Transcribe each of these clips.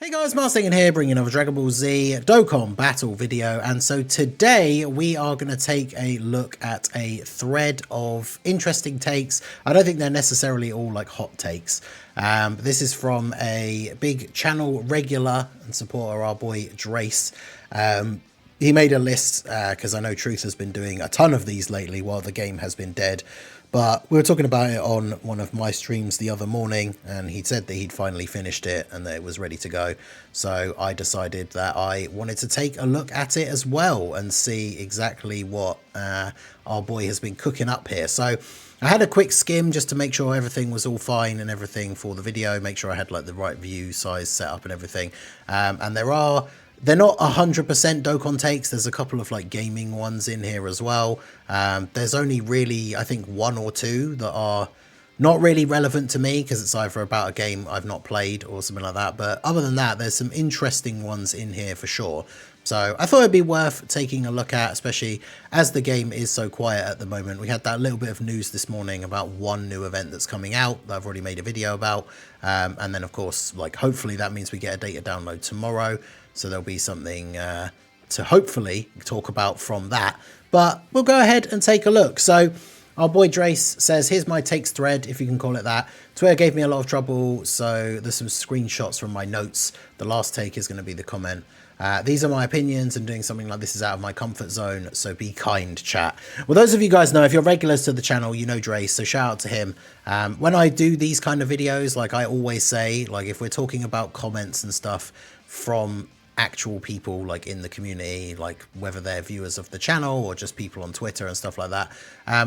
Hey guys, Marsing here, bringing another Dragon Ball Z Dokkan battle video, and so today we are going to take a look at a thread of interesting takes. I don't think they're necessarily all like hot takes. This is from a big channel regular and supporter, our boy Drace. He made a list because I know Truth has been doing a ton of these lately while the game has been dead. But we were talking about it on one of my streams the other morning, and he said that he'd finally finished it and that it was ready to go. So I decided that I wanted to take a look at it as well and see exactly what our boy has been cooking up here. So I had a quick skim just to make sure everything was all fine and everything for the video, make sure I had like the right view size set up and everything. And they're not 100% Dokkan takes. There's a couple of like gaming ones in here as well. There's only really, I think, one or two that are not really relevant to me because it's either about a game I've not played or something like that. But other than that, there's some interesting ones in here for sure. So I thought it'd be worth taking a look at, especially as the game is so quiet at the moment. We had that little bit of news this morning about one new event that's coming out that I've already made a video about. And then, of course, like hopefully that means we get a data download tomorrow. So there'll be something to hopefully talk about from that. But we'll go ahead and take a look. So our boy Drace says, here's my takes thread, if you can call it that. Twitter gave me a lot of trouble, so there's some screenshots from my notes. The last take is going to be the comment. These are my opinions, and doing something like this is out of my comfort zone, so be kind, chat. Well, those of you guys know, if you're regulars to the channel, you know Drace, so shout out to him. When I do these kind of videos, like I always say, like if we're talking about comments and stuff from actual people like in the community, like whether they're viewers of the channel or just people on Twitter and stuff like that,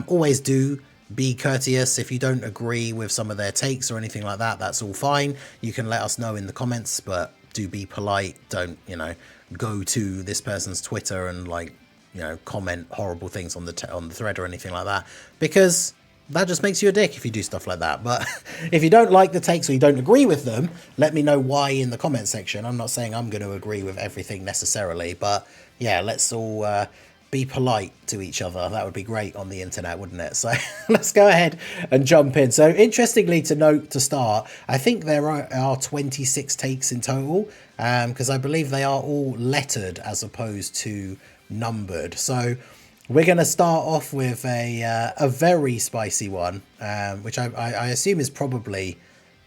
always do be courteous. If you don't agree with some of their takes or anything like that, that's all fine. You can let us know in the comments, but do be polite. Don't, you know, go to this person's Twitter and like, you know, comment horrible things on the thread or anything like that, because that just makes you a dick if you do stuff like that. But if you don't like the takes or you don't agree with them, let me know why in the comment section. I'm not saying I'm going to agree with everything necessarily, but yeah, let's all be polite to each other. That would be great on the internet, wouldn't it? So let's go ahead and jump in. So interestingly to note to start, I think there are 26 takes in total, because I believe they are all lettered as opposed to numbered. So we're going to start off with a very spicy one, which I assume is probably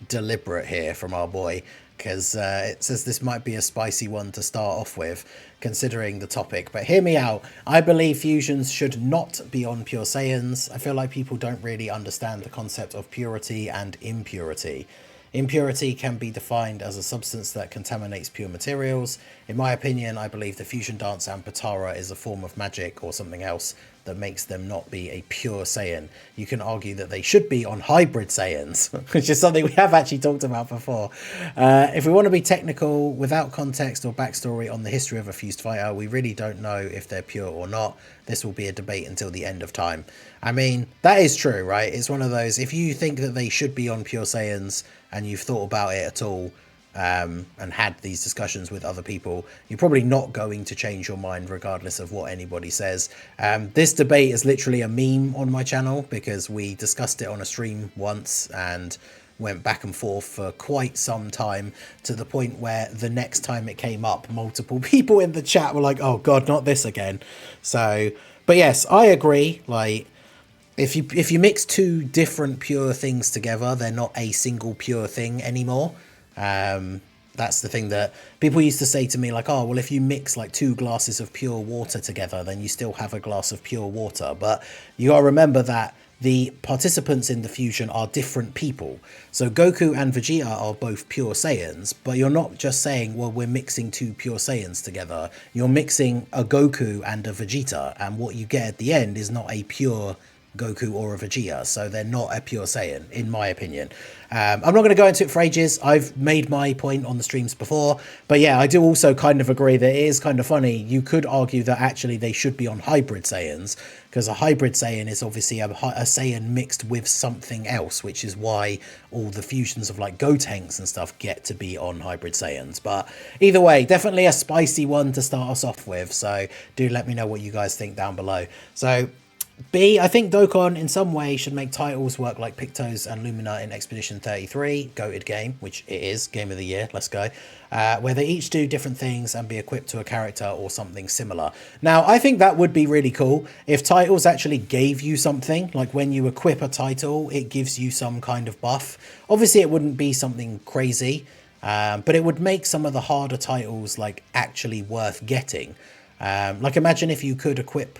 deliberate here from our boy, because it says this might be a spicy one to start off with, considering the topic. But hear me out. I believe fusions should not be on Pure Saiyans. I feel like people don't really understand the concept of purity and impurity. Impurity can be defined as a substance that contaminates pure materials. In my opinion, I believe the fusion dance and Patara is a form of magic or something else that makes them not be a pure Saiyan. You can argue that they should be on hybrid Saiyans, which is something we have actually talked about before. If we want to be technical, without context or backstory on the history of a fused fighter, we really don't know if they're pure or not. This will be a debate until the end of time. I mean, that is true, right? It's one of those, if you think that they should be on pure Saiyans and you've thought about it at all, and had these discussions with other people, you're probably not going to change your mind regardless of what anybody says. This debate is literally a meme on my channel because we discussed it on a stream once and went back and forth for quite some time, to the point where the next time it came up, multiple people in the chat were like, oh god, not this again. So, but yes, I agree. Like, if you mix two different pure things together, they're not a single pure thing anymore. That's the thing that people used to say to me, like, oh, well, if you mix like 2 glasses of pure water together, then you still have a glass of pure water. But you gotta remember that the participants in the fusion are different people. So Goku and Vegeta are both pure Saiyans, but you're not just saying, well, we're mixing 2 pure Saiyans together. You're mixing a Goku and a Vegeta, and what you get at the end is not a pure Goku or a Vegeta, so they're not a pure Saiyan, in my opinion. I'm not going to go into it for ages. I've made my point on the streams before, but yeah, I do also kind of agree that it is kind of funny. You could argue that actually they should be on hybrid Saiyans, because a hybrid Saiyan is obviously a Saiyan mixed with something else, which is why all the fusions of like Gotenks and stuff get to be on hybrid Saiyans. But either way, definitely a spicy one to start us off with, so do let me know what you guys think down below. So B, I think Dokkan in some way should make titles work like Pictos and Lumina in Expedition 33, goated game, which it is, game of the year, let's go, where they each do different things and be equipped to a character or something similar. Now, I think that would be really cool if titles actually gave you something, like when you equip a title, it gives you some kind of buff. Obviously, it wouldn't be something crazy, but it would make some of the harder titles like actually worth getting. Like imagine if you could equip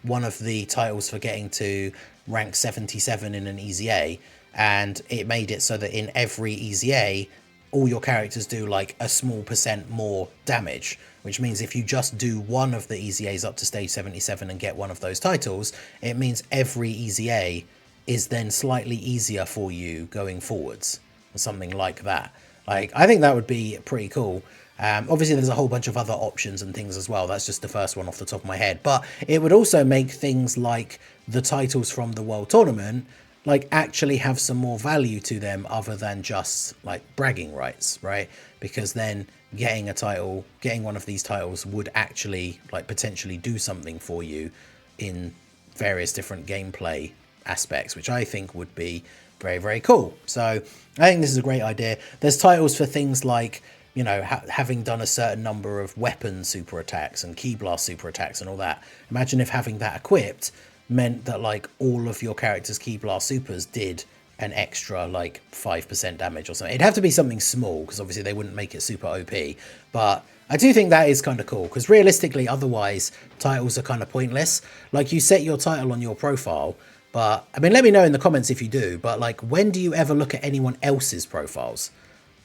one of the titles for getting to rank 77 in an Easy A, and it made it so that in every Easy A, all your characters do like a small % more damage, which means if you just do one of the Easy A's up to stage 77 and get one of those titles, it means every Easy A is then slightly easier for you going forwards, or something like that. Like, I think that would be pretty cool. Obviously, there's a whole bunch of other options and things as well. That's just the first one off the top of my head. But it would also make things like the titles from the World Tournament like actually have some more value to them other than just like bragging rights, right? Because then getting a title, getting one of these titles would actually like potentially do something for you in various different gameplay aspects, which I think would be very, very cool. So I think this is a great idea. There's titles for things like, you know, having done a certain number of weapon super attacks and key blast super attacks and all that. Imagine if having that equipped meant that like all of your character's key blast supers did an extra like 5% damage or something. It'd have to be something small because obviously they wouldn't make it super OP. But I do think that is kind of cool because realistically, otherwise titles are kind of pointless. Like you set your title on your profile, but I mean, let me know in the comments if you do. But like, when do you ever look at anyone else's profiles?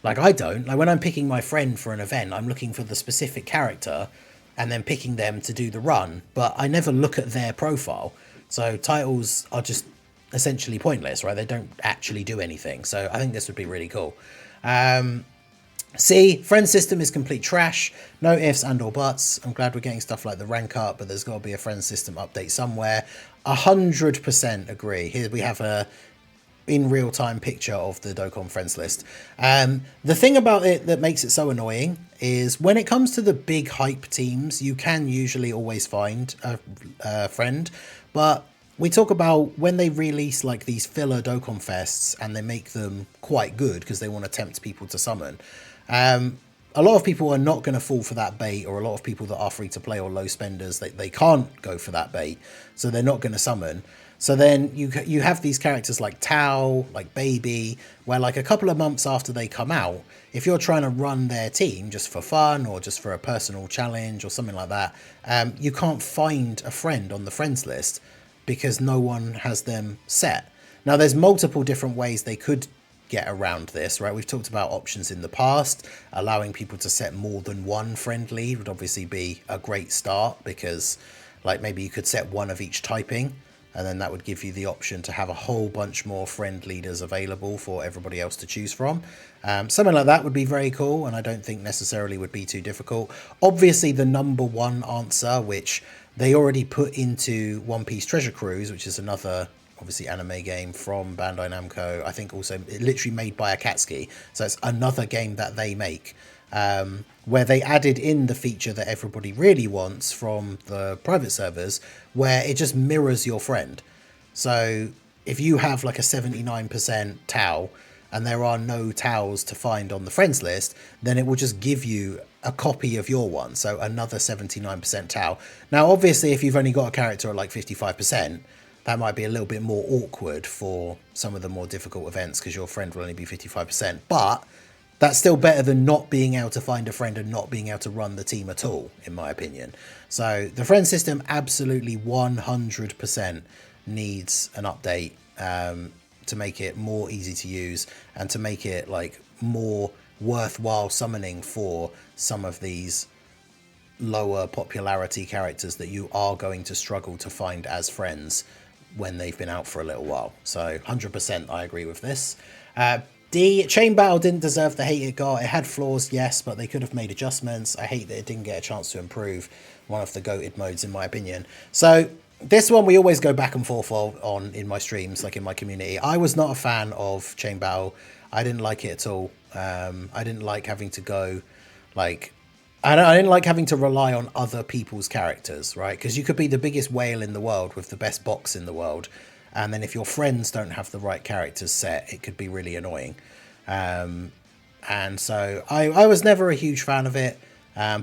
Like I don't. Like when I'm picking my friend for an event, I'm looking for the specific character and then picking them to do the run, but I never look at their profile. So titles are just essentially pointless, right? They don't actually do anything. So I think this would be really cool. C, friend system is complete trash. No ifs and or buts. I'm glad we're getting stuff like the rank up, but there's got to be a friend system update somewhere. 100% agree. Here we have a in real time picture of the Dokkan friends list. The thing about it that makes it so annoying is when it comes to the big hype teams, you can usually always find a friend, but we talk about when they release like these filler Dokkan fests and they make them quite good because they want to tempt people to summon. A lot of people are not going to fall for that bait, or a lot of people that are free to play or low spenders, they can't go for that bait, so they're not going to summon. So then you have these characters like Tao, like Baby, where like a couple of months after they come out, if you're trying to run their team just for fun or just for a personal challenge or something like that, you can't find a friend on the friends list because no one has them set. Now there's multiple different ways they could get around this, right? We've talked about options in the past. Allowing people to set more than one friend lead would obviously be a great start, because like maybe you could set one of each typing, and then that would give you the option to have a whole bunch more friend leaders available for everybody else to choose from. Something like that would be very cool, and I don't think necessarily would be too difficult. Obviously, the number one answer, which they already put into One Piece Treasure Cruise, which is another obviously anime game from Bandai Namco, I think also literally made by Akatsuki, so it's another game that they make, where they added in the feature that everybody really wants from the private servers, where it just mirrors your friend. So if you have like a 79% Tau and there are no Taus to find on the friends list, then it will just give you a copy of your one, so another 79% Tau. Now obviously if you've only got a character at like 55%, that might be a little bit more awkward for some of the more difficult events because your friend will only be 55%, but that's still better than not being able to find a friend and not being able to run the team at all, in my opinion. So the friend system absolutely 100% needs an update to make it more easy to use and to make it like more worthwhile summoning for some of these lower popularity characters that you are going to struggle to find as friends when they've been out for a little while. So 100% I agree with this. D, Chain Battle didn't deserve the hate it got. It had flaws, yes, but they could have made adjustments. I hate that it didn't get a chance to improve. One of the goated modes, in my opinion. So this one we always go back and forth on in my streams, like in my community. I was not a fan of Chain Battle. I didn't like it at all. I didn't like having to go like I didn't like having to rely on other people's characters, right? Because you could be the biggest whale in the world with the best box in the world, and then if your friends don't have the right characters set, it could be really annoying. And so I was never a huge fan of it.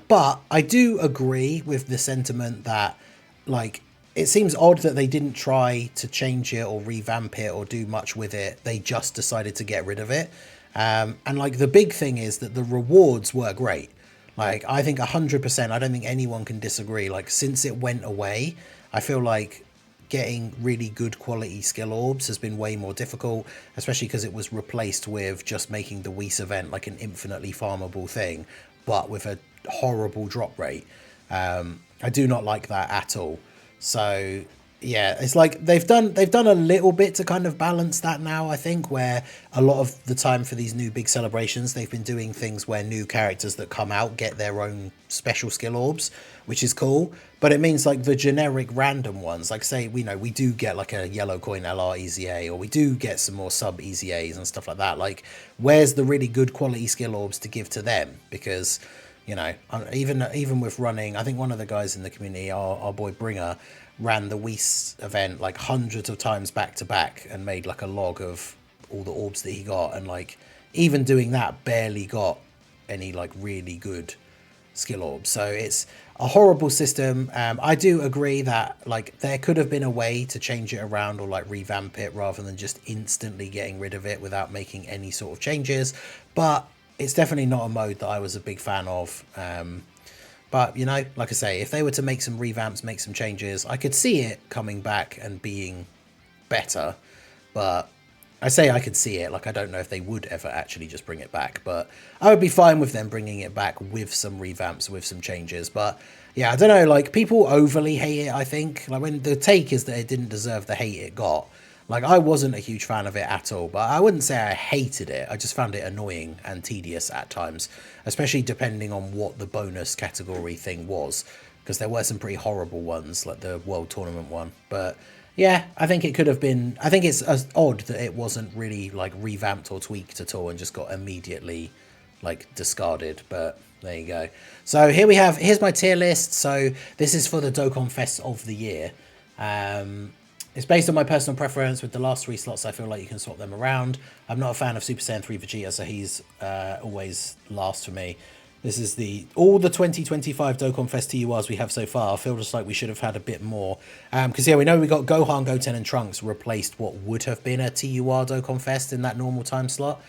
But I do agree with the sentiment that, like, it seems odd that they didn't try to change it or revamp it or do much with it. They just decided to get rid of it. And like the big thing is that the rewards were great. Like, I think 100%, I don't think anyone can disagree. Like, since it went away, I feel like getting really good quality skill orbs has been way more difficult, especially because it was replaced with just making the Whis event like an infinitely farmable thing, but with a horrible drop rate. I do not like that at all. So yeah, it's like they've done a little bit to kind of balance that now, I think, where a lot of the time for these new big celebrations, they've been doing things where new characters that come out get their own special skill orbs, which is cool. But it means like the generic random ones, like say, we do get like a yellow coin LR EZA, or we do get some more sub EZAs and stuff like that. Like, where's the really good quality skill orbs to give to them? Because even with running, I think one of the guys in the community, our boy Bringer, ran the Whis event like hundreds of times back to back and made like a log of all the orbs that he got, and like even doing that barely got any like really good skill orbs. So it's a horrible system. I do agree that like there could have been a way to change it around or like revamp it rather than just instantly getting rid of it without making any sort of changes, but it's definitely not a mode that I was a big fan of. But like I say, if they were to make some revamps, make some changes, I could see it coming back and being better. But I say I could see it, like I don't know if they would ever actually just bring it back, but I would be fine with them bringing it back with some revamps, with some changes. But yeah, I don't know, like people overly hate it, I think. Like when the take is that it didn't deserve the hate it got. Like, I wasn't a huge fan of it at all, but I wouldn't say I hated it. I just found it annoying and tedious at times, especially depending on what the bonus category thing was, because there were some pretty horrible ones, like the World Tournament one. But yeah, I think it could have been... I think it's odd that it wasn't really, like, revamped or tweaked at all and just got immediately, like, discarded, but... There you go. So here's my tier list. So this is for the Dokkan Fest of the year. It's based on my personal preference. With the last 3 slots, I feel like you can swap them around. I'm not a fan of Super Saiyan 3 Vegeta, so he's always last for me. This is all the 2025 Dokkan Fest TURs we have so far. I feel just like we should have had a bit more. Because, yeah, we know we got Gohan, Goten, and Trunks replaced what would have been a TUR Dokkan Fest in that normal time slot.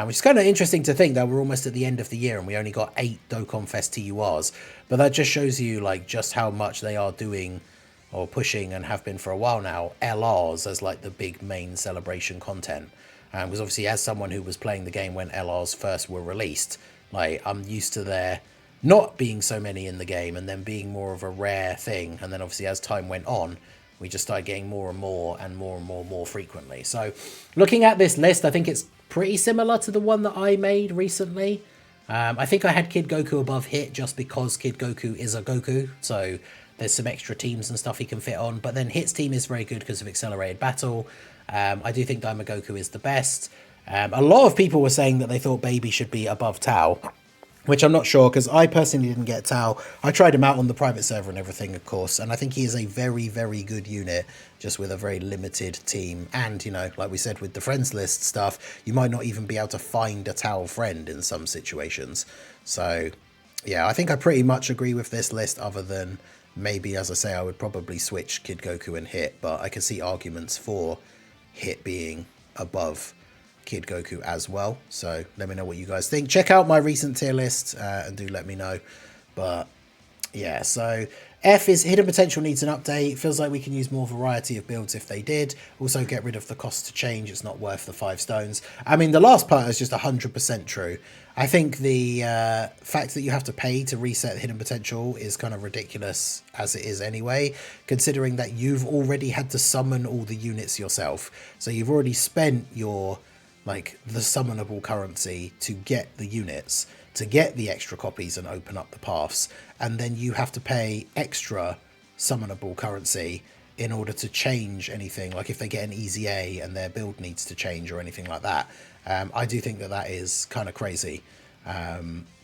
Which is kind of interesting to think that we're almost at the end of the year and we only got 8 Dokkan Fest TURs. But that just shows you, like, just how much they are doing... or pushing, and have been for a while now, LRs as like the big main celebration content. Because obviously, as someone who was playing the game when LRs first were released, like I'm used to there not being so many in the game and then being more of a rare thing. And then obviously as time went on, we just started getting more and more and more and more frequently. So looking at this list, I think it's pretty similar to the one that I made recently. I think I had Kid Goku above Hit just because Kid Goku is a Goku, so there's some extra teams and stuff he can fit on. But then Hit's team is very good because of Accelerated Battle. I do think Daima Goku is the best. A lot of people were saying that they thought Baby should be above Tao, which I'm not sure, because I personally didn't get Tao. I tried him out on the private server and everything, of course, and I think he is a very, very good unit, just with a very limited team. And, like we said with the friends list stuff, you might not even be able to find a Tao friend in some situations. So, yeah, I think I pretty much agree with this list, other than maybe, as I say, I would probably switch Kid Goku and Hit, but I can see arguments for Hit being above Kid Goku as well. So let me know what you guys think. Check out my recent tier list and do let me know. But yeah, so F is Hidden Potential needs an update. Feels like we can use more variety of builds if they did. Also get rid of the cost to change. It's not worth the 5 stones. I mean, the last part is just 100% true. I think the fact that you have to pay to reset Hidden Potential is kind of ridiculous as it is anyway, considering that you've already had to summon all the units yourself. So you've already spent your, like, the summonable currency to get the units, to get the extra copies and open up the paths, and then you have to pay extra summonable currency in order to change anything, like if they get an EZA and their build needs to change or anything like that. I do think that that is kind of crazy.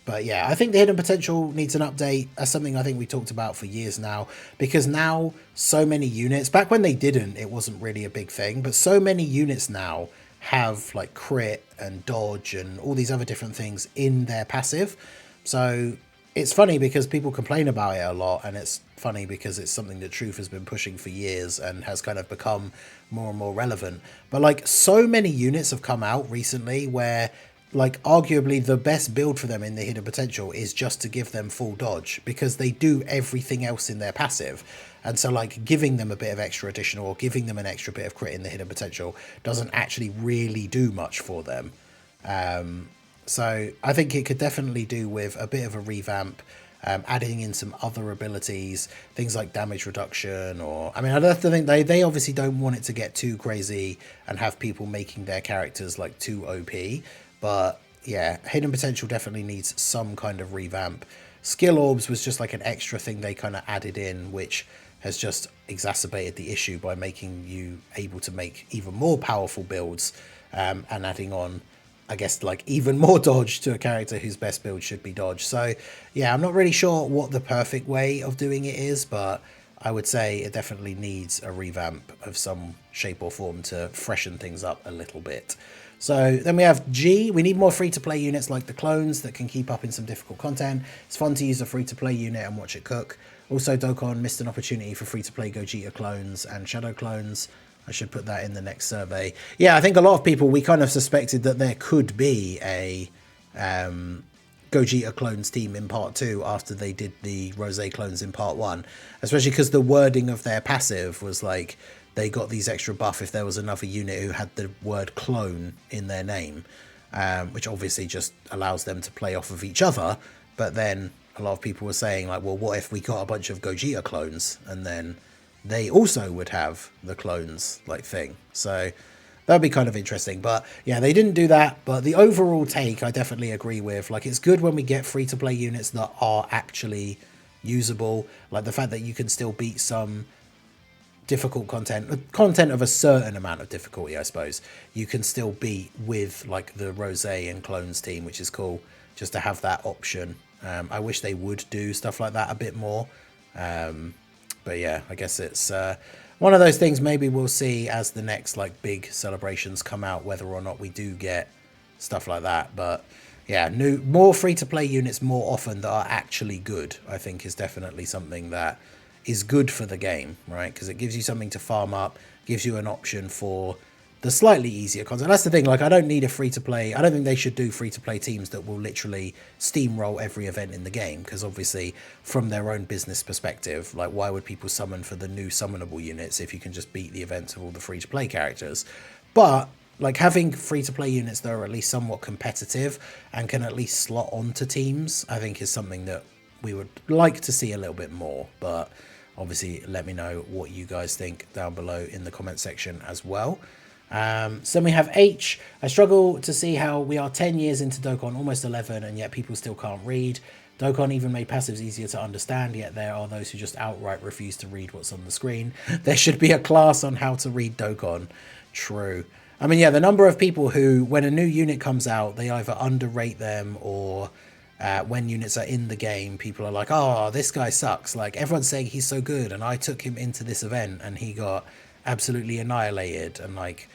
But yeah, I think the hidden potential needs an update. That's something I think we talked about for years now, because now so many units, back when they didn't, it wasn't really a big thing, but so many units now have like crit and dodge and all these other different things in their passive. So it's funny because people complain about it a lot, and it's funny because it's something that Truth has been pushing for years and has kind of become more and more relevant. But like, so many units have come out recently where like arguably the best build for them in the hidden potential is just to give them full dodge, because they do everything else in their passive. And so like giving them a bit of extra additional or giving them an extra bit of crit in the hidden potential doesn't actually really do much for them. So I think it could definitely do with a bit of a revamp, adding in some other abilities, things like damage reduction, or I mean, I don't think they obviously don't want it to get too crazy and have people making their characters like too OP. But yeah, hidden potential definitely needs some kind of revamp. Skill orbs was just like an extra thing they kind of added in, which has just exacerbated the issue by making you able to make even more powerful builds, and adding on, I guess, like even more dodge to a character whose best build should be dodge. So yeah, I'm not really sure what the perfect way of doing it is, but I would say it definitely needs a revamp of some shape or form to freshen things up a little bit. So then we have G. We need more free-to-play units like the clones that can keep up in some difficult content. It's fun to use a free-to-play unit and watch it cook. Also, Dokkan missed an opportunity for free-to-play Gogeta clones and Shadow clones. I should put that in the next survey. Yeah, I think a lot of people, we kind of suspected that there could be a Gogeta clones team in part 2 after they did the Rosé clones in part 1. Especially because the wording of their passive was like, they got these extra buff if there was another unit who had the word clone in their name, which obviously just allows them to play off of each other. But then a lot of people were saying like, well, what if we got a bunch of Gogeta clones and then they also would have the clones like thing? So that'd be kind of interesting. But yeah, they didn't do that. But the overall take, I definitely agree with. Like, it's good when we get free-to-play units that are actually usable. Like the fact that you can still beat some difficult content of a certain amount of difficulty, I suppose, you can still beat with like the Rosé and clones team, which is cool just to have that option. I wish they would do stuff like that a bit more. But yeah, I guess it's one of those things. Maybe we'll see as the next like big celebrations come out, whether or not we do get stuff like that. But yeah, more free-to-play units more often that are actually good, I think, is definitely something that is good for the game, right? Because it gives you something to farm up, gives you an option for the slightly easier content. That's the thing, like, I don't need a free-to-play. I don't think they should do free-to-play teams that will literally steamroll every event in the game, because obviously from their own business perspective, like, why would people summon for the new summonable units if you can just beat the events of all the free-to-play characters? But like, having free-to-play units that are at least somewhat competitive and can at least slot onto teams, I think is something that we would like to see a little bit more. But obviously, let me know what you guys think down below in the comment section as well. So then we have H. I struggle to see how we are 10 years into Dokkan, almost 11, and yet people still can't read. Dokkan even made passives easier to understand, yet there are those who just outright refuse to read what's on the screen. There should be a class on how to read Dokkan. True. I mean, yeah, the number of people who, when a new unit comes out, they either underrate them, or when units are in the game, people are like, oh, this guy sucks. Like, everyone's saying he's so good, and I took him into this event and he got absolutely annihilated. And like,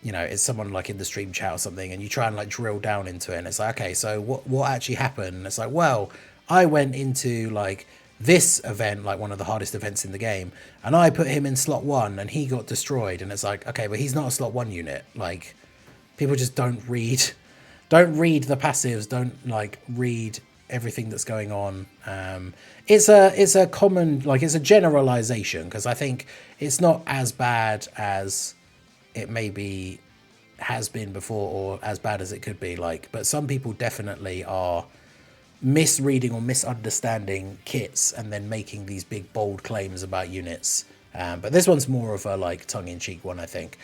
you know, it's someone like in the stream chat or something, and you try and like drill down into it, and it's like, okay, so what actually happened? And it's like, well, I went into like this event, like one of the hardest events in the game, and I put him in slot 1 and he got destroyed. And it's like, okay, but he's not a slot 1 unit. Like, people just don't read the passives, don't like read everything that's going on. It's a common, like, it's a generalization, because I think it's not as bad as it maybe has been before, or as bad as it could be, like, but some people definitely are misreading or misunderstanding kits and then making these big bold claims about units. But this one's more of a like tongue-in-cheek one, I think.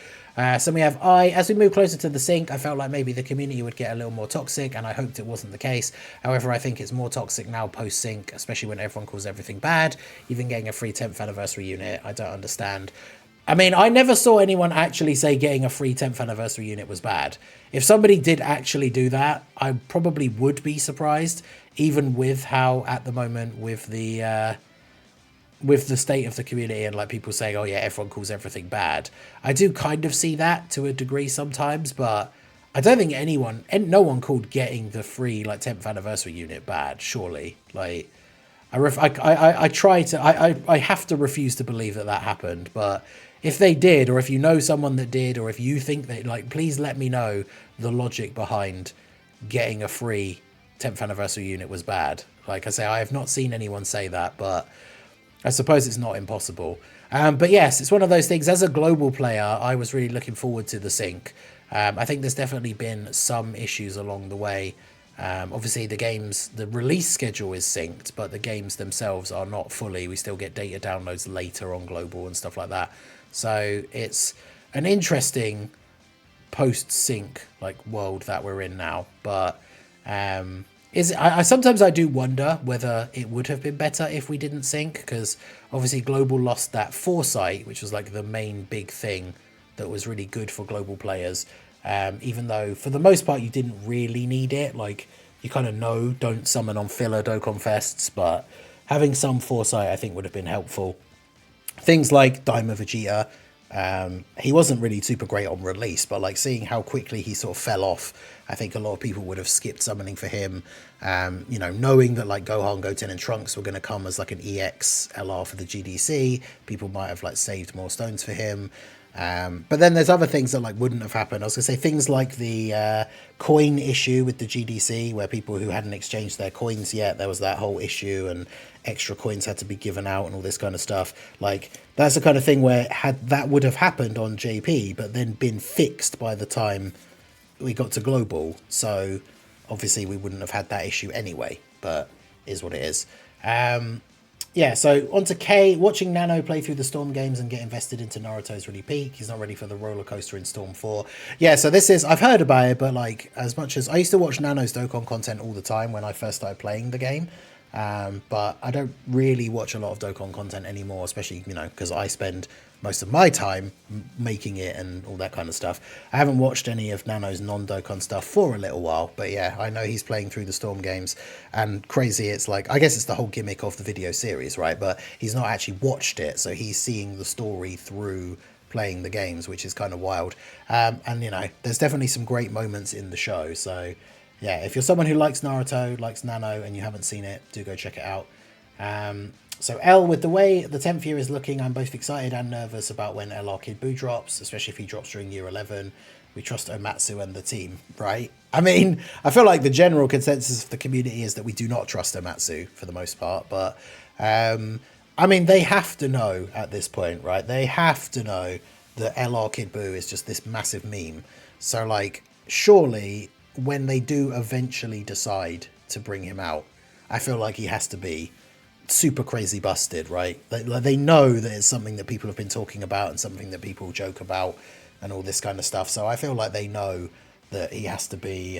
So we have I. As we move closer to the sync, I felt like maybe the community would get a little more toxic, and I hoped it wasn't the case. However, I think it's more toxic now post-sync, especially when everyone calls everything bad. Even getting a free 10th anniversary unit, I don't understand. I mean, I never saw anyone actually say getting a free 10th anniversary unit was bad. If somebody did actually do that, I probably would be surprised. even with how at the moment with the state of the community and like people saying, oh yeah, everyone calls everything bad. I do kind of see that to a degree sometimes, but I don't think anyone and no one called getting the free like 10th anniversary unit bad. Surely, like I try to I have to refuse to believe that that happened, but if they did, or if you know someone that did, or if you think that, like, please let me know the logic behind getting a free 10th anniversary unit was bad. Like I say, I have not seen anyone say that, but I suppose it's not impossible. But yes, it's one of those things. As a global player, I was really looking forward to the sync. I think there's definitely been some issues along the way. Obviously, the release schedule is synced, but the games themselves are not fully. We still get data downloads later on global and stuff like that. So it's an interesting post-sync like world that we're in now. But I sometimes I do wonder whether it would have been better if we didn't sync, because obviously global lost that foresight, which was like the main big thing that was really good for global players. Even though for the most part you didn't really need it, like you kind of know don't summon on filler Dokkan fests, but having some foresight I think would have been helpful. Things like Daima Vegeta, he wasn't really super great on release, but like seeing how quickly he sort of fell off, I think a lot of people would have skipped summoning for him. You know, knowing that like Gohan, Goten and Trunks were going to come as like an EX LR for the GDC, people might have like saved more stones for him. But then there's other things that like wouldn't have happened. I was gonna say things like the coin issue with the GDC, where people who hadn't exchanged their coins yet, there was that whole issue and extra coins had to be given out and all this kind of stuff. Like that's the kind of thing where that would have happened on JP, but then been fixed by the time we got to global. So obviously we wouldn't have had that issue anyway, but is what it is. Yeah, so on to K. Watching Nano play through the Storm games and get invested into Naruto is really peak. He's not ready for the roller coaster in Storm 4. Yeah, so this is, I've heard about it, but like as much as I used to watch Nano's Dokkan content all the time when I first started playing the game. But I don't really watch a lot of Dokkan content anymore, especially, you know, because I spend most of my time making it and all that kind of stuff. I haven't watched any of Nano's non-Dokkan stuff for a little while, but yeah, I know he's playing through the Storm games, and crazy, it's like, I guess it's the whole gimmick of the video series, right? But he's not actually watched it, so he's seeing the story through playing the games, which is kind of wild. And, you know, there's definitely some great moments in the show, so yeah, if you're someone who likes Naruto, likes Nano, and you haven't seen it, do go check it out. So L, with the way the 10th year is looking, I'm both excited and nervous about when LR Kid Buu drops, especially if he drops during year 11. We trust Omatsu and the team, right? I mean, I feel like the general consensus of the community is that we do not trust Omatsu for the most part, but I mean, they have to know at this point, right? They have to know that LR Kid Buu is just this massive meme. So like, surely when they do eventually decide to bring him out, I feel like he has to be super crazy busted, right? They know that it's something that people have been talking about and something that people joke about and all this kind of stuff. So I feel like they know that he has to be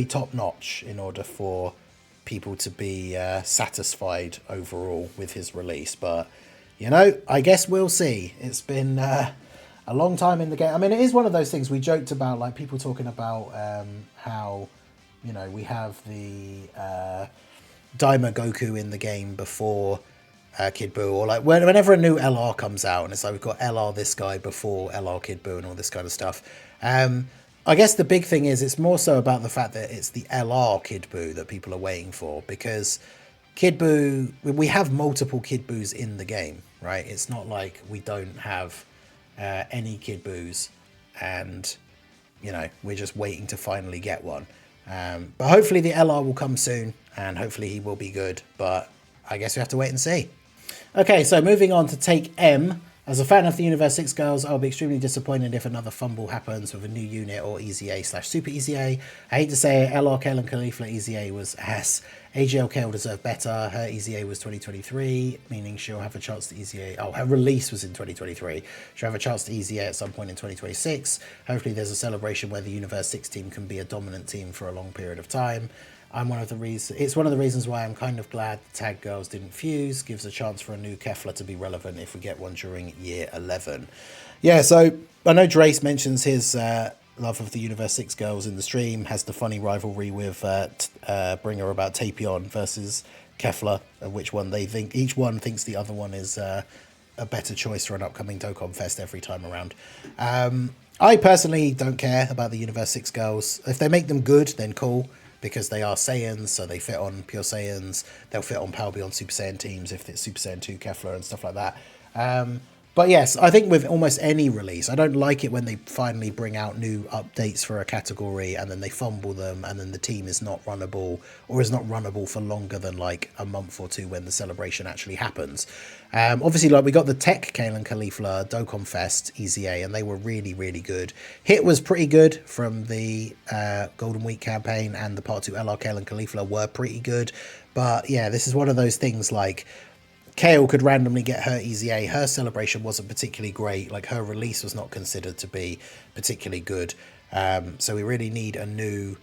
top notch in order for people to be satisfied overall with his release. But you know, I guess we'll see. It's been a long time in the game. I mean, it is one of those things we joked about, like people talking about how, you know, we have the Daima Goku in the game before Kid Buu, or like whenever a new LR comes out, and it's like we've got LR this guy before LR Kid Buu and all this kind of stuff. I guess the big thing is it's more so about the fact that it's the LR Kid Buu that people are waiting for, because Kid Buu, we have multiple Kid Buus in the game, right? It's not like we don't have any Kid Buus and, you know, we're just waiting to finally get one. But hopefully the LR will come soon, and hopefully he will be good, but I guess we have to wait and see. Okay, so moving on to Take M. As a fan of the Universe 6 girls, I'll be extremely disappointed if another fumble happens with a new unit or EZA/Super EZA. I hate to say it, LRKL and Khalifa EZA was ass. AGLK will deserve better. Her EZA was 2023, meaning she'll have a chance to EZA. Oh, her release was in 2023. She'll have a chance to EZA at some point in 2026. Hopefully there's a celebration where the Universe 6 team can be a dominant team for a long period of time. It's one of the reasons why I'm kind of glad the tag girls didn't fuse. Gives a chance for a new Kefla to be relevant if we get one during year 11. Yeah, so I know Drace mentions his love of the Universe 6 girls in the stream, has the funny rivalry with Bringer about Tapion versus Kefla, and which one they think, each one thinks the other one is a better choice for an upcoming Dokkan Fest every time around. I personally don't care about the Universe 6 girls. If they make them good, then cool, because they are Saiyans, so they fit on Pure Saiyans. They'll fit on Power Beyond Super Saiyan teams if it's Super Saiyan 2 Kefla and stuff like that. But yes, I think with almost any release, I don't like it when they finally bring out new updates for a category and then they fumble them and then the team is not runnable or is not runnable for longer than like a month or two when the celebration actually happens. Obviously, like we got the Tech Kalen Caulifla Dokkan Fest EZA and they were really, really good. Hit was pretty good from the Golden Week campaign, and the Part 2 LR Kalen Caulifla were pretty good. But yeah, this is one of those things like Kale could randomly get her EZA. Her celebration wasn't particularly great. Like her release was not considered to be particularly good. So we really need a new,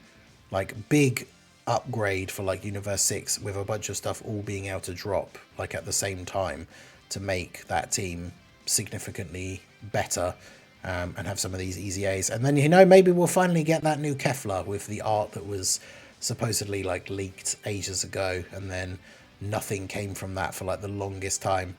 like, big upgrade for like Universe 6 with a bunch of stuff all being able to drop like at the same time to make that team significantly better. And have some of these EZAs. And then, you know, maybe we'll finally get that new Kefla with the art that was supposedly like leaked ages ago, and then nothing came from that for like the longest time.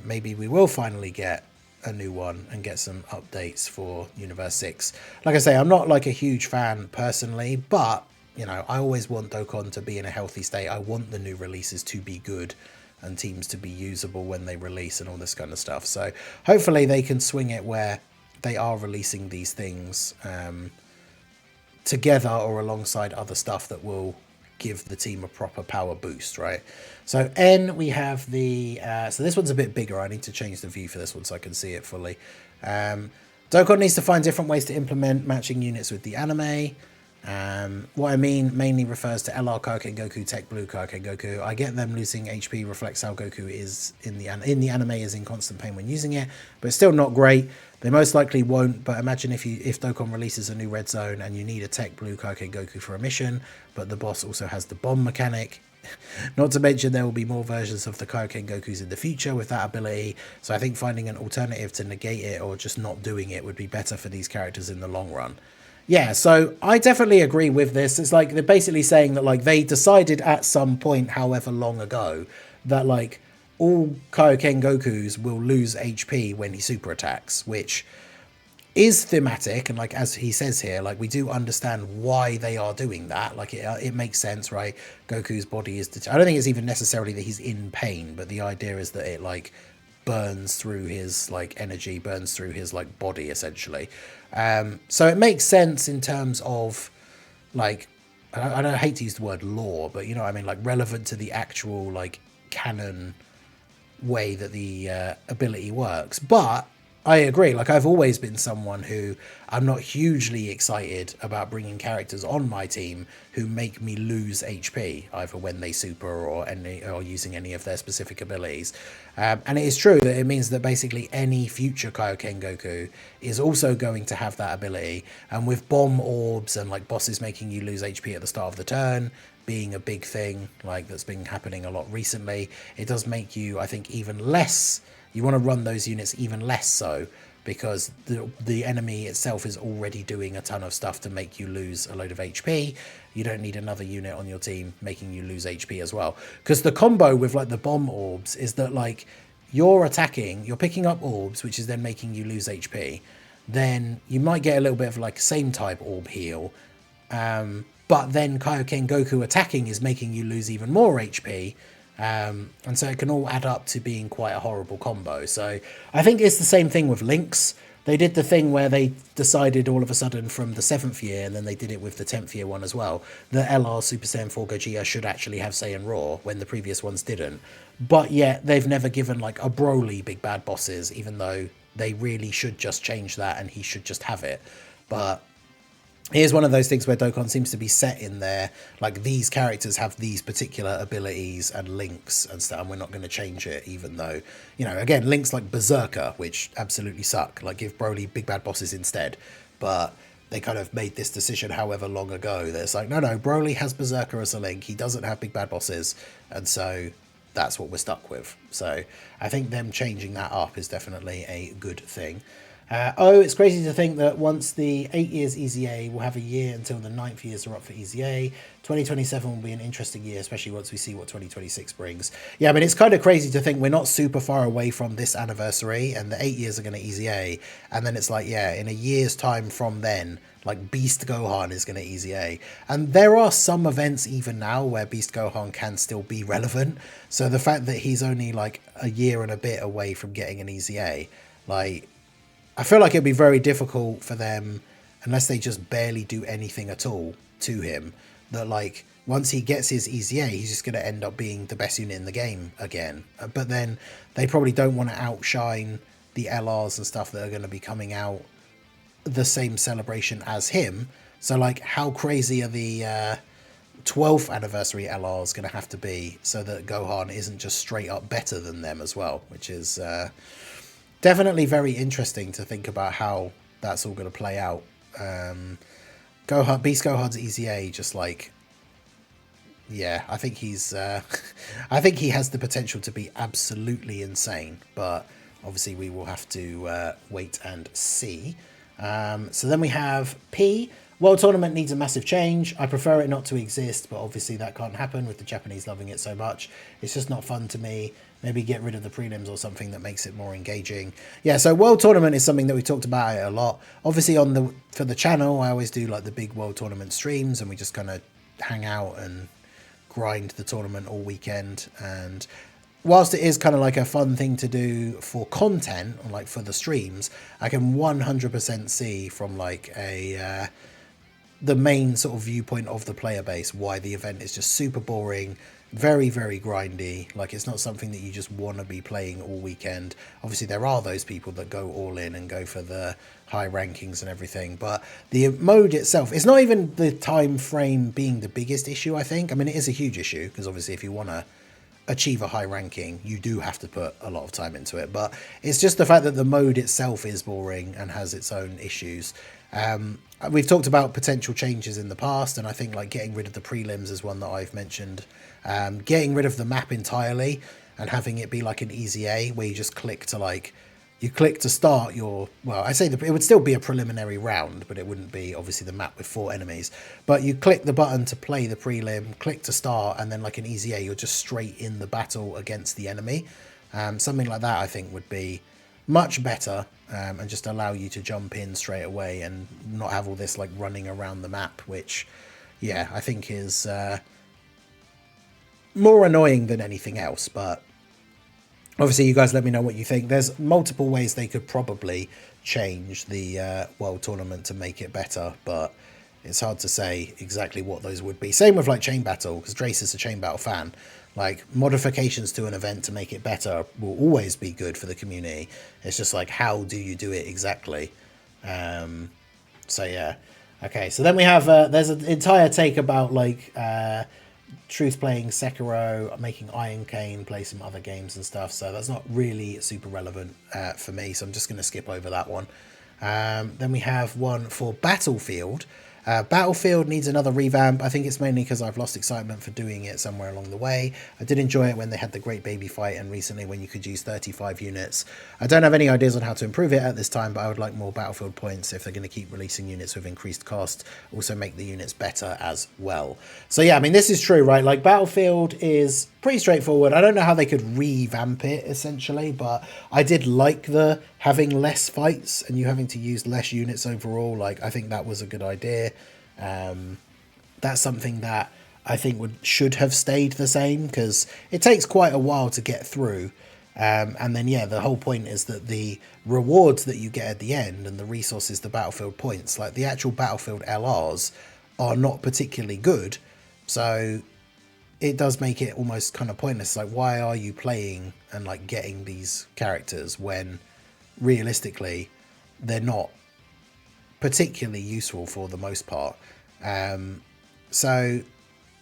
Maybe we will finally get a new one and get some updates for Universe 6. Like I say, I'm not like a huge fan personally, but you know, I always want Dokkan to be in a healthy state. I want the new releases to be good and teams to be usable when they release and all this kind of stuff. So hopefully they can swing it where they are releasing these things together or alongside other stuff that will give the team a proper power boost, right? So N, we have the so this one's a bit bigger. I need to change the view for this one so I can see it fully. Dokkan needs to find different ways to implement matching units with the anime. What I mean mainly refers to LR Kaioken Goku, Tech Blue Kaioken Goku. I get them losing HP reflects how Goku is in the anime is in constant pain when using it, but it's still not great. They most likely won't, but imagine if Dokkan releases a new red zone and you need a Tech Blue Kaioken Goku for a mission, but the boss also has the bomb mechanic. Not to mention there will be more versions of the Kaioken Gokus in the future with that ability, so I think finding an alternative to negate it or just not doing it would be better for these characters in the long run. Yeah, so I definitely agree with this. It's like they're basically saying that like they decided at some point, however long ago, that like all Kaioken Gokus will lose HP when he super attacks, which is thematic. And like as he says here, like we do understand why they are doing that. Like it makes sense, right? Goku's body is... I don't think it's even necessarily that he's in pain, but the idea is that it like burns through his like energy, burns through his like body essentially. So it makes sense in terms of like, I don't hate to use the word lore, but you know what I mean, like relevant to the actual like canon way that the ability works. But I agree, like I've always been someone who I'm not hugely excited about bringing characters on my team who make me lose HP either when they super or using any of their specific abilities. And it is true that it means that basically any future Kaioken Goku is also going to have that ability, and with bomb orbs and like bosses making you lose HP at the start of the turn being a big thing like that's been happening a lot recently, it does make you, I think, even less... You want to run those units even less so, because the enemy itself is already doing a ton of stuff to make you lose a load of HP. You don't need another unit on your team making you lose HP as well. Because the combo with like the bomb orbs is that like you're attacking, you're picking up orbs, which is then making you lose HP. Then you might get a little bit of like same type orb heal. But then Kaioken Goku attacking is making you lose even more HP. And so it can all add up to being quite a horrible combo. So I think it's the same thing with Lynx. They did the thing where they decided all of a sudden from the 7th year, and then they did it with the 10th year one as well, that LR Super Saiyan 4 Gogeta should actually have Saiyan Raw when the previous ones didn't. But yet they've never given like a Broly big bad bosses, even though they really should just change that and he should just have it. But here's one of those things where Dokkan seems to be set in there, like these characters have these particular abilities and links and stuff, and we're not going to change it, even though, you know, again, links like Berserker, which absolutely suck, like give Broly big bad bosses instead. But they kind of made this decision however long ago that it's like, no, Broly has Berserker as a link, he doesn't have big bad bosses, and so that's what we're stuck with. So I think them changing that up is definitely a good thing. Oh, it's crazy to think that once the 8 years EZA, we'll have a year until the 9th years are up for EZA. 2027 will be an interesting year, especially once we see what 2026 brings. Yeah, I mean, it's kind of crazy to think we're not super far away from this anniversary and the 8 years are going to EZA. And then it's like, yeah, in a year's time from then, like Beast Gohan is going to EZA. And there are some events even now where Beast Gohan can still be relevant. So the fact that he's only like a year and a bit away from getting an EZA, like, I feel like it'd be very difficult for them, unless they just barely do anything at all to him, that like once he gets his EZA, he's just going to end up being the best unit in the game again. But then they probably don't want to outshine the LRs and stuff that are going to be coming out the same celebration as him. So like, how crazy are the 12th anniversary LRs going to have to be so that Gohan isn't just straight up better than them as well, which is definitely very interesting to think about how that's all going to play out. Beast Gohan's EZA, just like, yeah, I think he's, I think he has the potential to be absolutely insane, but obviously we will have to wait and see. So then we have P. World Tournament needs a massive change. I prefer it not to exist, but obviously that can't happen with the Japanese loving it so much. It's just not fun to me. Maybe get rid of the prelims or something that makes it more engaging. Yeah, so World Tournament is something that we talked about it a lot. Obviously for the channel, I always do like the big World Tournament streams and we just kind of hang out and grind the tournament all weekend. And whilst it is kind of like a fun thing to do for content, or like for the streams, I can 100% see from like the main sort of viewpoint of the player base why the event is just super boring, very, very grindy. Like, it's not something that you just want to be playing all weekend. Obviously there are those people that go all in and go for the high rankings and everything, but the mode itself, it's not even the time frame being the biggest issue, I think. I mean, it is a huge issue because obviously if you want to achieve a high ranking, you do have to put a lot of time into it, but it's just the fact that the mode itself is boring and has its own issues. We've talked about potential changes in the past, and I think like getting rid of the prelims is one that I've mentioned. Getting rid of the map entirely and having it be like an EZA where you just click to like, you click to start your, well, I say it would still be a preliminary round, but it wouldn't be obviously the map with 4 enemies. But you click the button to play the prelim, click to start, and then like an EZA, you're just straight in the battle against the enemy. Something like that I think would be much better, and just allow you to jump in straight away and not have all this like running around the map, which, yeah, I think is more annoying than anything else. But obviously you guys let me know what you think. There's multiple ways they could probably change the World Tournament to make it better, but it's hard to say exactly what those would be. Same with like Chain Battle, because Drace is a Chain Battle fan. Like, modifications to an event to make it better will always be good for the community. It's just like, how do you do it exactly? So yeah. Okay, so then we have, there's an entire take about like Truth playing Sekiro, making Iron Cane play some other games and stuff. So that's not really super relevant for me. So I'm just going to skip over that one. Then we have one for Battlefield. Battlefield needs another revamp. I think it's mainly because I've lost excitement for doing it somewhere along the way. I did enjoy it when they had the Great Baby Fight and recently when you could use 35 units. I don't have any ideas on how to improve it at this time, but I would like more Battlefield points if they're going to keep releasing units with increased cost. Also make the units better as well. So yeah, I mean, this is true, right? Like, Battlefield is pretty straightforward. I don't know how they could revamp it essentially, but I did like the having less fights and you having to use less units overall. Like, I think that was a good idea. That's something that I think should have stayed the same, because it takes quite a while to get through. And then, yeah, the whole point is that the rewards that you get at the end and the resources, the Battlefield points, like the actual Battlefield LRs are not particularly good. So it does make it almost kind of pointless. Like, why are you playing and like getting these characters when realistically they're not particularly useful for the most part? So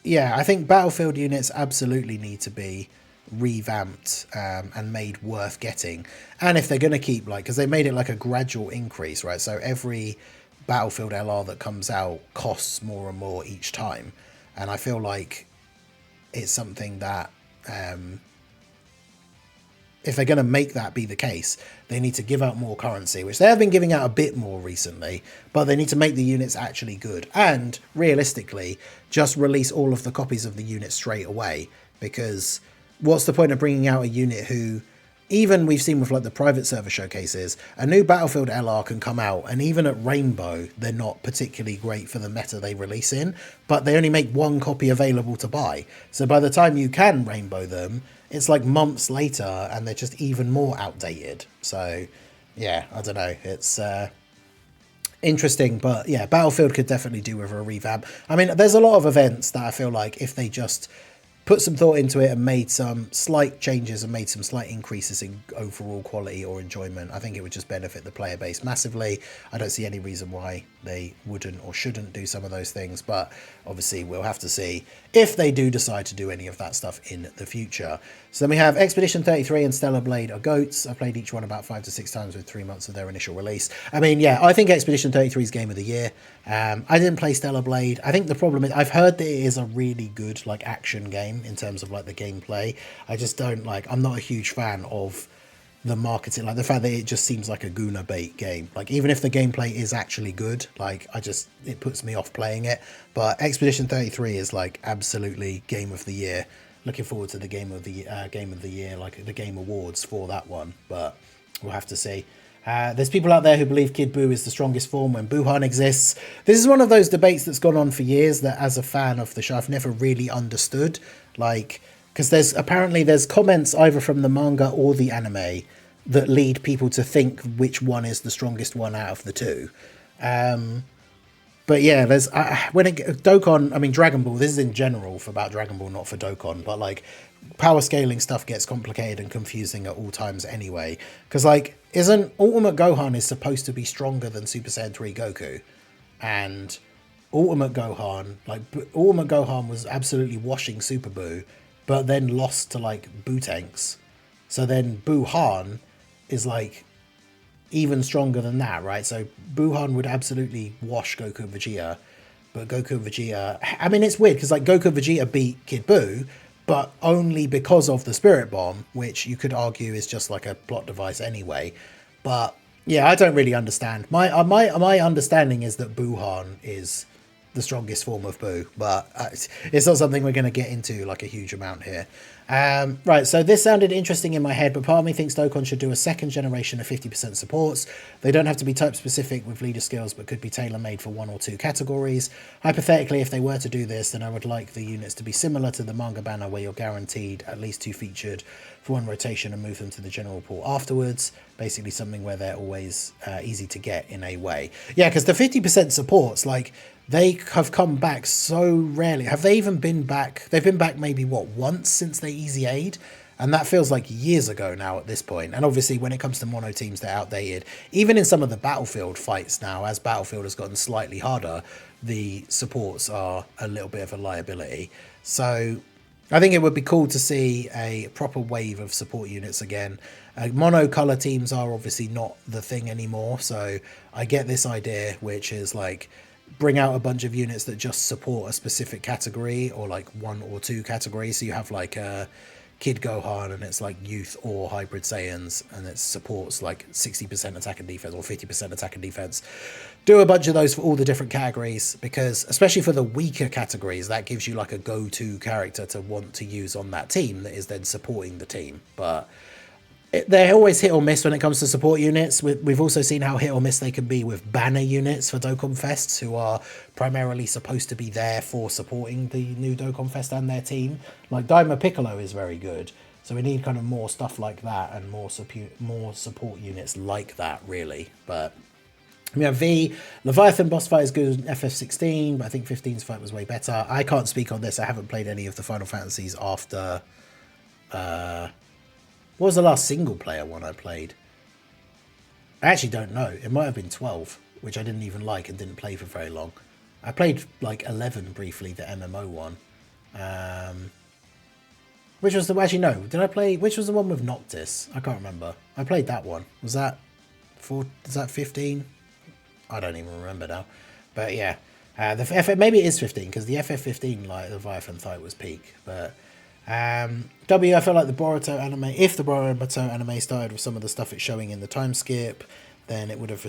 yeah, I think Battlefield units absolutely need to be revamped and made worth getting. And if they're going to keep, like, because they made it like a gradual increase, right? So every Battlefield LR that comes out costs more and more each time, and I feel like it's something that if they're going to make that be the case, they need to give out more currency, which they have been giving out a bit more recently, but they need to make the units actually good. And realistically, just release all of the copies of the unit straight away, because what's the point of bringing out a unit who, even we've seen with like the private server showcases, a new Battlefield LR can come out, and even at Rainbow, they're not particularly great for the meta they release in, but they only make one copy available to buy. So by the time you can Rainbow them, it's like months later, and they're just even more outdated. So yeah, I don't know. It's interesting, but yeah, Battlefield could definitely do with a revamp. I mean, there's a lot of events that I feel like if they just put some thought into it and made some slight changes and made some slight increases in overall quality or enjoyment, I think it would just benefit the player base massively. I don't see any reason why they wouldn't or shouldn't do some of those things, but obviously we'll have to see if they do decide to do any of that stuff in the future. So then we have Expedition 33 and Stellar Blade are GOATs. I played each one about 5 to 6 times with 3 months of their initial release. I mean, yeah, I think Expedition 33 is Game of the Year. I didn't play Stellar Blade. I think the problem is I've heard that it is a really good like action game in terms of like the gameplay. I just don't like, I'm not a huge fan of the marketing, like the fact that it just seems like a Guna bait game. Like even if the gameplay is actually good, like it puts me off playing it. But Expedition 33 is like absolutely Game of the Year. Looking forward to the Game of the Year, like the Game Awards for that one, but we'll have to see. There's people out there who believe Kid Buu is the strongest form when Buhan exists. This is one of those debates that's gone on for years that as a fan of the show, I've never really understood. Like, because there's comments either from the manga or the anime that lead people to think which one is the strongest one out of the two. But yeah, there's Dokkan, I mean Dragon Ball, this is in general about Dragon Ball, not for Dokkan, but like power scaling stuff gets complicated and confusing at all times anyway. Because like, isn't Ultimate Gohan is supposed to be stronger than Super Saiyan 3 Goku? And Ultimate Gohan was absolutely washing Super Buu, but then lost to like Buu tanks. So then Buhan is like even stronger than that, right? So Buhan would absolutely wash Goku and Vegeta, but Goku and Vegeta, I mean, it's weird because like Goku and Vegeta beat Kid Buu, but only because of the Spirit Bomb, which you could argue is just like a plot device anyway. But yeah, I don't really understand. My understanding is that Buhan is the strongest form of Buu, but it's not something we're going to get into like a huge amount here. Right, so this sounded interesting in my head, but part of me thinks Dokkan should do a second generation of 50% supports. They don't have to be type specific with leader skills, but could be tailor-made for 1 or 2 categories. Hypothetically, if they were to do this, then I would like the units to be similar to the manga banner, where you're guaranteed at least 2 featured for 1 rotation and move them to the general pool afterwards. Basically something where they're always easy to get in a way. Yeah, because the 50% supports, like, they have come back so rarely. Have they even been back? They've been back maybe, what, once since they Easy Aid? And that feels like years ago now at this point. And obviously when it comes to mono teams, they're outdated. Even in some of the Battlefield fights now, as Battlefield has gotten slightly harder, the supports are a little bit of a liability. So I think it would be cool to see a proper wave of support units again. Mono color teams are obviously not the thing anymore. So I get this idea, which is like, bring out a bunch of units that just support a specific category, or like 1 or 2 categories. So you have like a Kid Gohan and it's like Youth or Hybrid Saiyans, and it supports like 60% attack and defense or 50% attack and defense. Do a bunch of those for all the different categories, because especially for the weaker categories, that gives you like a go-to character to want to use on that team that is then supporting the team. But they're always hit or miss when it comes to support units. We've also seen how hit or miss they can be with banner units for Dokkan Fests, who are primarily supposed to be there for supporting the new Dokkan Fest and their team. Like Daima Piccolo is very good, so we need kind of more stuff like that and more support units like that, really. But we have Leviathan boss fight is good in FF16, but I think 15's fight was way better. I can't speak on this. I haven't played any of the Final Fantasies after... what was the last single player one I played? I actually don't know. It might have been 12, which I didn't even like and didn't play for very long. I played like 11 briefly, the MMO one. Which was the... Actually, no. Did I play... Which was the one with Noctis? I can't remember. I played that one. Was that... Is that 15? I don't even remember now. But yeah. Maybe it is 15, because the FF15, like, the Leviathan fight was peak. But... I feel like the Boruto anime, if the Boruto anime started with some of the stuff it's showing in the time skip, then it wouldn't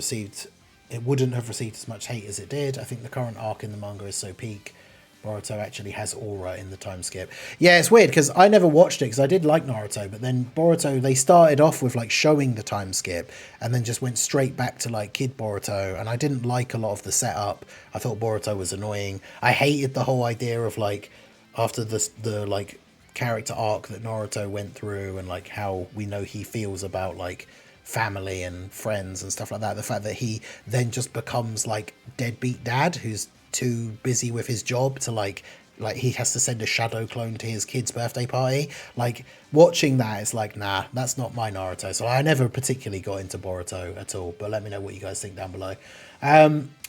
have received as much hate as it did. I think the current arc in the manga is so peak. Boruto actually has aura in the time skip. Yeah, it's weird because I never watched it because I did like Naruto, but then Boruto, they started off with like showing the time skip and then just went straight back to like Kid Boruto, and I didn't like a lot of the setup. I thought Boruto was annoying. I hated the whole idea of like after the like character arc that Naruto went through and like how we know he feels about like family and friends and stuff like that. The fact that he then just becomes like deadbeat dad who's too busy with his job to like he has to send a shadow clone to his kid's birthday party. Like watching that, it's like, nah, that's not my Naruto. So I never particularly got into Boruto at all, but let me know what you guys think down below.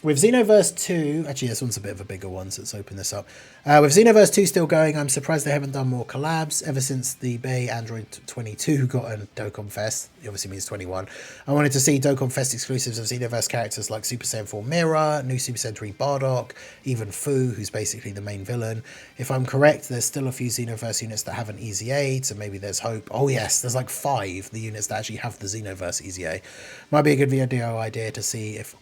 With Xenoverse 2, actually this one's a bit of a bigger one, so let's open this up. With Xenoverse 2 still going, I'm surprised they haven't done more collabs ever since the Bay Android 22 got a Dokkan Fest. It obviously means 21. I wanted to see Dokkan Fest exclusives of Xenoverse characters like Super Saiyan 4 Mira, new Super Saiyan 3 Bardock, even Fu, who's basically the main villain. If I'm correct, there's still a few Xenoverse units that have an EZA, so maybe there's hope. Oh yes, there's like 5 the units that actually have the Xenoverse EZA. Might be a good video idea to see if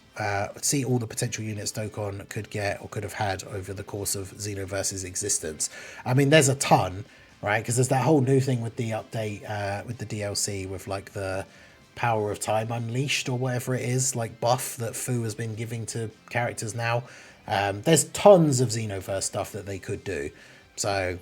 see all the potential units Dokkan could get or could have had over the course of Xenoverse's existence. I mean, there's a ton, right? Because there's that whole new thing with the update, with the DLC, with like the Power of Time Unleashed or whatever it is, like buff that Fu has been giving to characters now. There's tons of Xenoverse stuff that they could do. So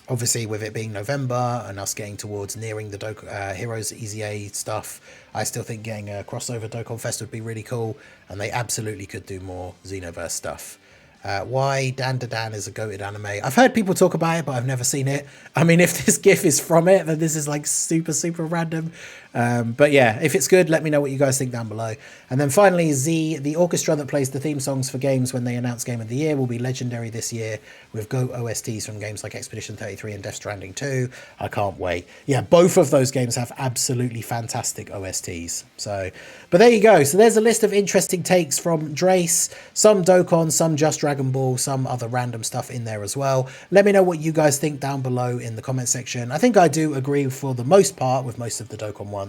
obviously with it being November and us getting towards nearing the Heroes EZA stuff, I still think getting a crossover Dokkan Fest would be really cool, and they absolutely could do more Xenoverse stuff. Why Dan to Dan is a goated anime. I've heard people talk about it, but I've never seen it. I mean, if this GIF is from it, then this is like super, super random. But yeah, if it's good, let me know what you guys think down below. And then finally, Z, the orchestra that plays the theme songs for games when they announce Game of the Year will be legendary this year with GOAT OSTs from games like Expedition 33 and Death Stranding 2. I can't wait. Yeah, both of those games have absolutely fantastic OSTs. So, but there you go. So there's a list of interesting takes from Drace, some Dokkan, some just Dragon Ball, some other random stuff in there as well. Let me know what you guys think down below in the comment section. I think I do agree for the most part with most of the Dokkan ones.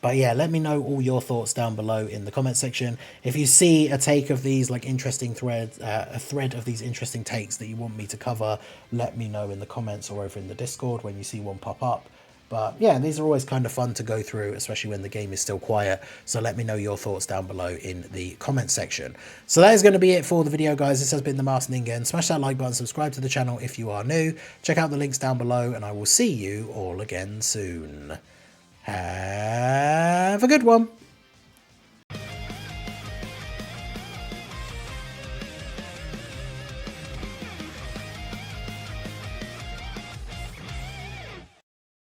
But yeah, let me know all your thoughts down below in the comment section. If you see a take of these like interesting threads, a thread of these interesting takes that you want me to cover, let me know in the comments or over in the Discord when you see one pop up. But yeah, these are always kind of fun to go through, especially when the game is still quiet. So let me know your thoughts down below in the comment section. So that is going to be it for the video, guys. This has been the Master Ningen. Smash that like button, subscribe to the channel if you are new. Check out the links down below, and I will see you all again soon. Have a good one.